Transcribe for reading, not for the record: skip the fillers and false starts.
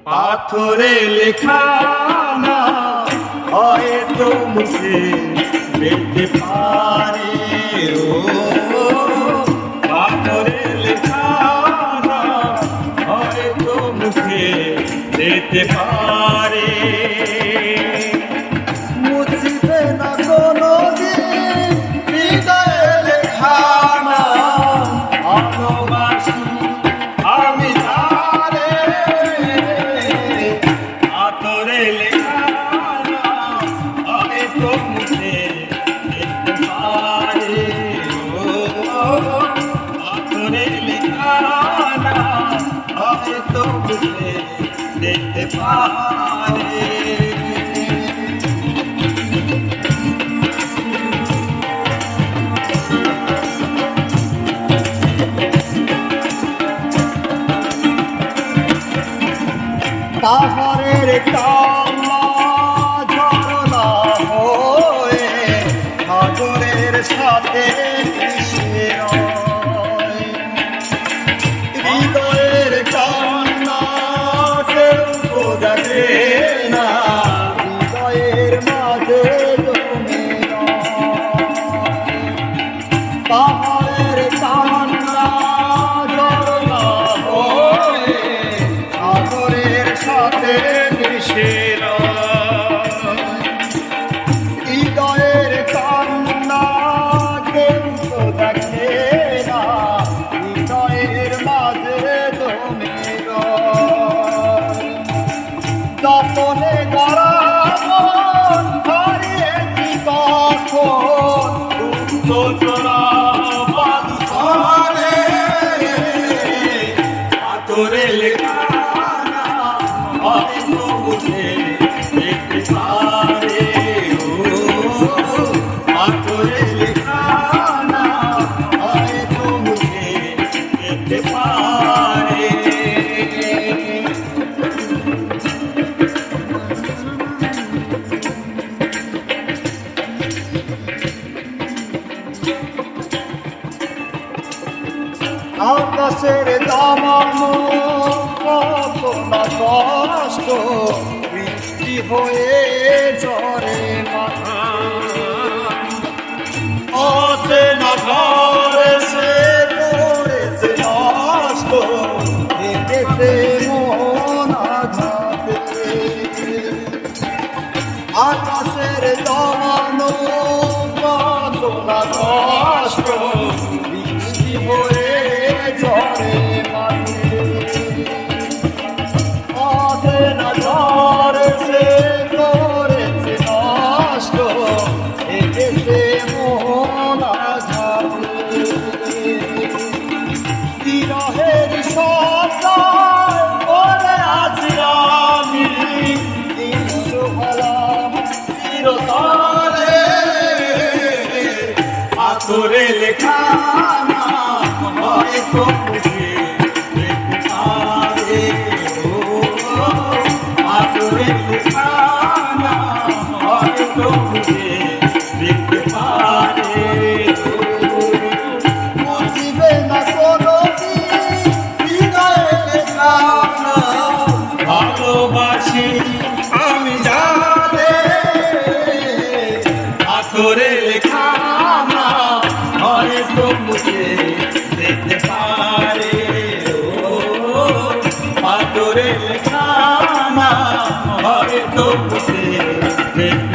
পাথরে লেখা না হয়তো মুখে দেখতে পারে, ও পাথরে লেখা না হয়তো মুখে দেখতে পারে। মুছিবে না কোনোদিন হৃদয়ে লেখা না ভালোবাসি আমি তারে, পাথরে লেখা না হয়তো মুখে দেখতে পারে, ও পাথরে লেখা না হয়তো মুখে দেখতে পারে। পাহাড়ের কান্না ঝরনা হয়ে সাগরের সাথে মিশে রয়। হৃদয়ের কান্না কেউ তো দেখে না, হৃদয়ের মাঝে জমে রয়। পাহাড়ের কান্না ঝরনা হয়ে সাগরের সাথে মিশে রয়। হৃদয়ের কান্না কেউ তো দেখে না, হৃদয়ের মাঝে জমে রয়। যতনে গড়া মন হারিয়েছি তখন চোরা পাথরে, পাথরে লেখা না হয়তো মুখে দেখতে পারে, ও পাথরে লেখা না হয়তো মুখে দেখতে পারে। আকাশের দামানো কত না কষ্ট, বৃষ্টি হয়ে ঝরে মাথা। অচেনা ঘরে সে করেছে নষ্ট, দেখেছে মন আঘাতে। আকাশের দামানো কত না কষ্ট, বৃষ্টি হয়ে ঝরে মাঠে। অচেনা ঝড়ে সে করেছে নষ্ট, দেখেছে মন আঘাতে। বিরহের সজ্জায় পড়ে আছি আমি, নিঃস্ব হলাম চিরতরে। পাথরে লেখা না হয়তো মুখে দেখতে পারে, ও পাথরে লেখা না হয়তো মুখে দেখতে পারে। মুছিবে না কোনোদিন হৃদয়ে লেখা না ভালোবাসি আমি জানে, পাথরে লেখা না হয়তো মুখে দেখতে পারে, ও পাথরে লেখা না হয়তো মুখে দেখতে